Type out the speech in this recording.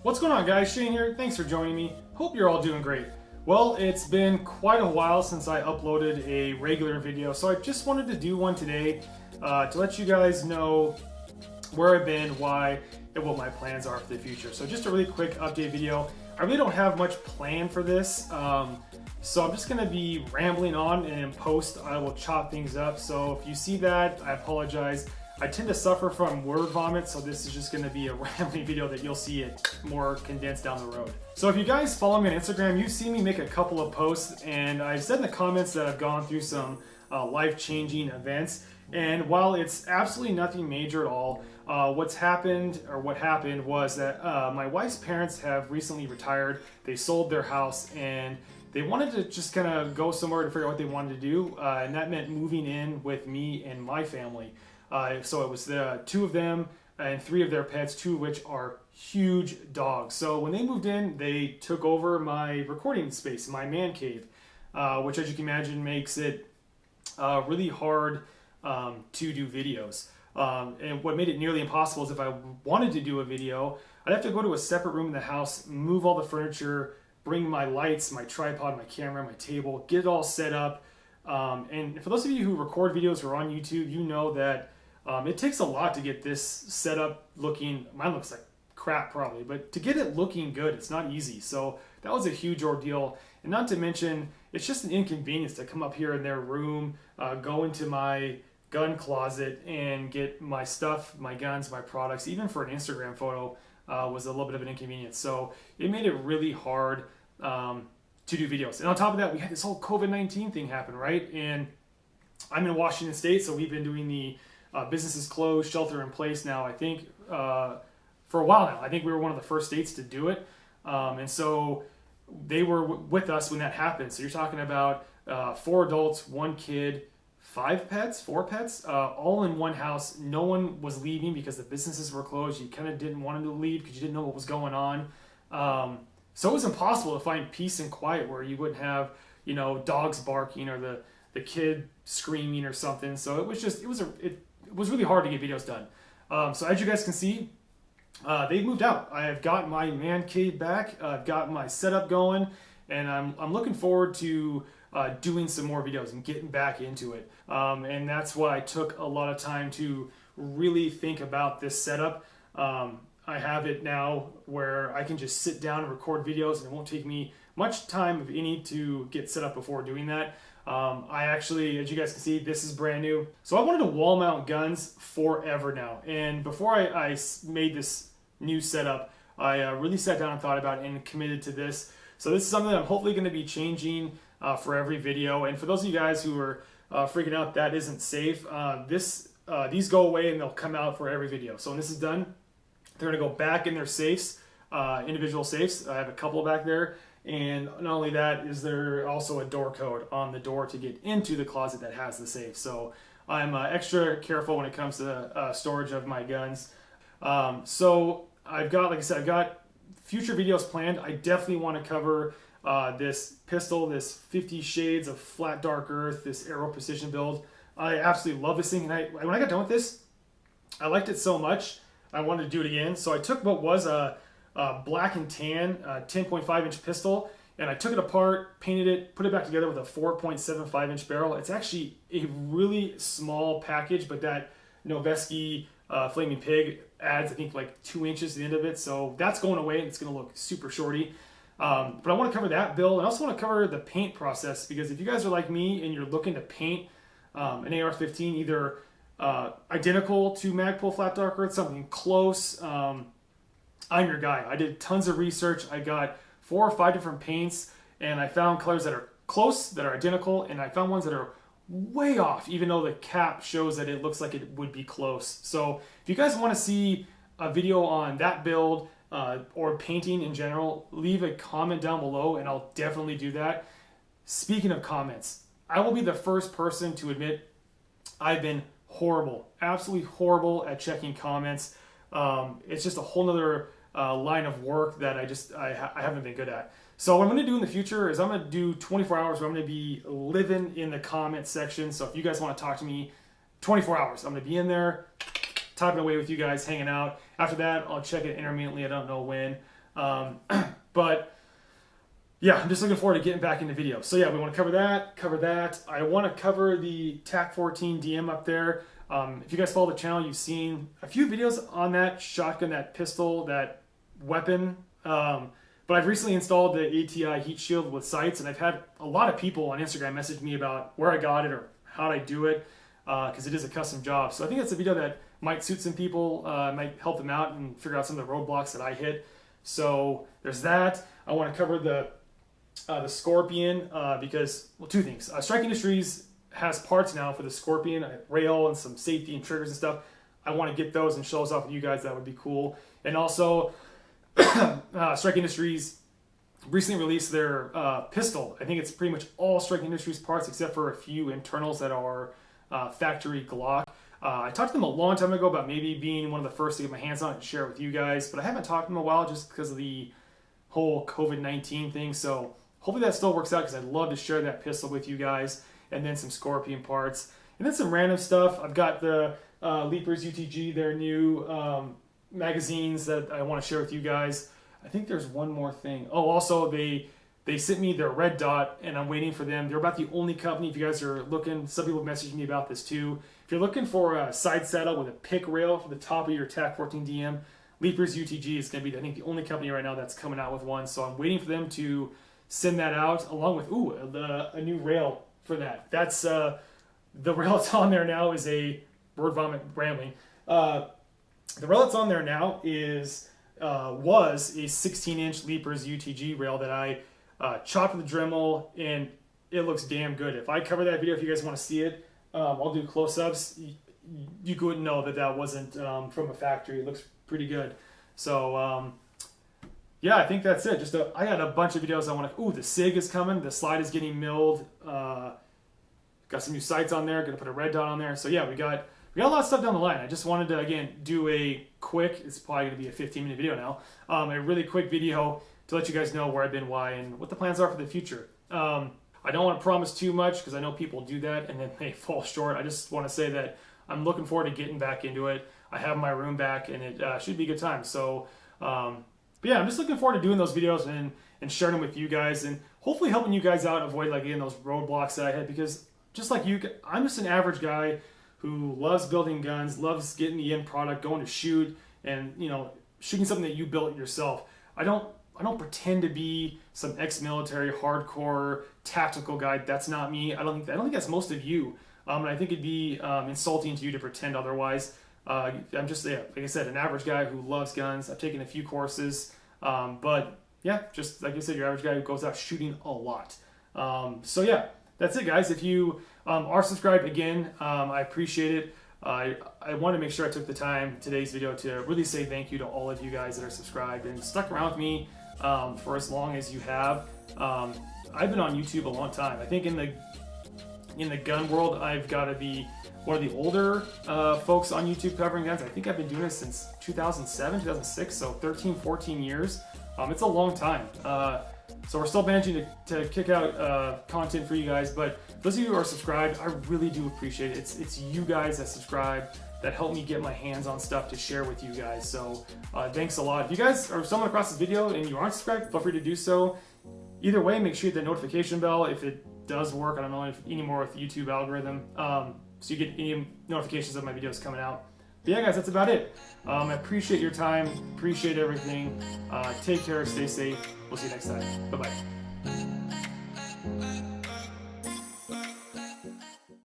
What's going on, guys? Shane here. Thanks for joining me. Hope you're all doing great. Well, it's been quite a while since I uploaded a regular video, so I just wanted to do one today to let you guys know where I've been, why, and what my plans are for the future. So just a really quick update video. I really don't have much planned for this, so I'm just going to be rambling on, and in post I will chop things up. So if you see that, I apologize. I tend to suffer from word vomit, so this is just going to be a rambling video that you'll see it more condensed down the road. So if you guys follow me on Instagram, you've seen me make a couple of posts, and I've said in the comments that I've gone through some life-changing events. And while it's absolutely nothing major at all, what happened was that my wife's parents have recently retired. They sold their house and they wanted to just kind of go somewhere to figure out what they wanted to do, and that meant moving in with me and my family. So it was the two of them and three of their pets, two of which are huge dogs. So when they moved in, they took over my recording space, my man cave, which, as you can imagine, makes it really hard to do videos. And what made it nearly impossible is if I wanted to do a video, I'd have to go to a separate room in the house, move all the furniture, bring my lights, my tripod, my camera, my table, get it all set up. And for those of you who record videos or on YouTube, you know that it takes a lot to get this set up looking. Mine looks like crap probably, but to get it looking good, it's not easy. So that was a huge ordeal. And not to mention, it's just an inconvenience to come up here in their room, go into my gun closet and get my stuff, my guns, my products, even for an Instagram photo, was a little bit of an inconvenience. So it made it really hard to do videos. And on top of that, we had this whole COVID-19 thing happen, right? And I'm in Washington State, so we've been doing the businesses closed, shelter in place now, I think, for a while now. I think we were one of the first states to do it. And so they were with us when that happened. So you're talking about 4 adults, 1 kid, 4 pets, all in one house. No one was leaving because the businesses were closed. You kind of didn't want them to leave because you didn't know what was going on. So it was impossible to find peace and quiet where you wouldn't have, dogs barking or the kid screaming or something. So it was just, it was really hard to get videos done. So as you guys can see, they've moved out. I've got my man cave back. I've got my setup going, and I'm looking forward to doing some more videos and getting back into it. And that's why I took a lot of time to really think about this setup. I have it now where I can just sit down and record videos, and it won't take me much time, if any, to get set up before doing that. I actually, as you guys can see, this is brand new. So I wanted to wall mount guns forever now. And before I made this new setup, I really sat down and thought about it and committed to this. So this is something that I'm hopefully going to be changing for every video. And for those of you guys who are freaking out that isn't safe, these go away and they'll come out for every video. So when this is done, they're going to go back in their safes, individual safes. I have a couple back there. And not only that, is there also a door code on the door to get into the closet that has the safe. So I'm extra careful when it comes to storage of my guns. So I've got, like I said, I've got future videos planned. I definitely want to cover this pistol, this 50 Shades of Flat Dark Earth, this Aero Precision build. I absolutely love this thing. And when I got done with this, I liked it so much, I wanted to do it again. So I took what was a black and tan 10.5 inch pistol, and I took it apart, painted it, put it back together with a 4.75 inch barrel. It's actually a really small package, but that Noveski Flaming Pig adds, I think, like 2 inches to the end of it. So that's going away, and it's going to look super shorty. But I want to cover that build, and I also want to cover the paint process, because if you guys are like me and you're looking to paint an AR-15 either identical to Magpul Flat Dark Earth, something close, I'm your guy. I did tons of research. I got 4 or 5 different paints, and I found colors that are close, that are identical, and I found ones that are way off, even though the cap shows that it looks like it would be close. So if you guys want to see a video on that build or painting in general, leave a comment down below, and I'll definitely do that. Speaking of comments, I will be the first person to admit I've been horrible, absolutely horrible at checking comments. It's just a whole nother line of work that I haven't been good at. So what I'm going to do in the future is I'm going to do 24 hours where I'm going to be living in the comment section. So if you guys want to talk to me 24 hours, I'm going to be in there typing away with you guys, hanging out. After that, I'll check it intermittently. I don't know when. But yeah, I'm just looking forward to getting back into video. So yeah, we want to cover that. I want to cover the Tac14 DM up there. If you guys follow the channel, you've seen a few videos on that shotgun, that pistol, that weapon. But I've recently installed the ATI heat shield with sights, and I've had a lot of people on Instagram message me about where I got it or how I do it, because it is a custom job. So I think it's a video that might suit some people, might help them out and figure out some of the roadblocks that I hit. So there's that. I want to cover the Scorpion because, well, two things. Strike Industries has parts now for the Scorpion, rail and some safety and triggers and stuff. I want to get those and show those off with you guys. That would be cool. And also, Strike Industries recently released their pistol. I think it's pretty much all Strike Industries parts except for a few internals that are factory Glock. I talked to them a long time ago about maybe being one of the first to get my hands on it and share it with you guys, but I haven't talked to them in a while just because of the whole COVID-19 thing. So hopefully that still works out, because I'd love to share that pistol with you guys, and then some Scorpion parts, and then some random stuff. I've got the Leapers UTG, their new magazines that I want to share with you guys. I think there's one more thing. Oh, also they sent me their red dot, and I'm waiting for them. They're about the only company, if you guys are looking, some people messaged me about this too. If you're looking for a side saddle with a pick rail for the top of your Tac14 DM, Leapers UTG is going to be, I think, the only company right now that's coming out with one. So I'm waiting for them to send that out, along with a new rail for that. That's the rail that's on there now is a word vomit rambling. The rail that's on there now was a 16-inch Leapers UTG rail that I chopped with a Dremel, and it looks damn good. If I cover that video, if you guys want to see it, I'll do close-ups. You couldn't know that that wasn't from a factory. It looks pretty good. So yeah, I think that's it. I had a bunch of videos I want to. The SIG is coming. The slide is getting milled. Got some new sights on there. Gonna put a red dot on there. So yeah, we got a lot of stuff down the line. I just wanted to, again, do a quick, it's probably going to be a 15-minute video now, a really quick video to let you guys know where I've been, why, and what the plans are for the future. I don't want to promise too much, because I know people do that and then they fall short. I just want to say that I'm looking forward to getting back into it. I have my room back, and it should be a good time. So, but yeah, I'm just looking forward to doing those videos and sharing them with you guys, and hopefully helping you guys out, avoid, like, again, those roadblocks that I had, because just like you, I'm just an average guy who loves building guns, loves getting the end product, going to shoot, and, you know, shooting something that you built yourself. I don't pretend to be some ex-military hardcore tactical guy. That's not me. I don't think that's most of you. And I think it'd be insulting to you to pretend otherwise. I'm just, yeah, like I said, an average guy who loves guns. I've taken a few courses, but yeah, just like I said, your average guy who goes out shooting a lot. So yeah, that's it, guys. If you are subscribed, again, I appreciate it. I want to make sure I took the time today's video to really say thank you to all of you guys that are subscribed and stuck around with me for as long as you have. I've been on YouTube a long time. I think in the gun world, I've got to be one of the older folks on YouTube covering guns. I think I've been doing this since 2007, 2006, so 13, 14 years. It's a long time. So we're still managing to kick out content for you guys, but those of you who are subscribed, I really do appreciate it. It's you guys that subscribe that help me get my hands on stuff to share with you guys. So thanks a lot. If you guys are someone across this video and you aren't subscribed, feel free to do so. Either way, make sure you hit the notification bell if it does work. I don't know if anymore with the YouTube algorithm, so you get any notifications of my videos coming out. But yeah, guys, that's about it. I appreciate your time, appreciate everything. Take care, stay safe. We'll see you next time. Bye-bye.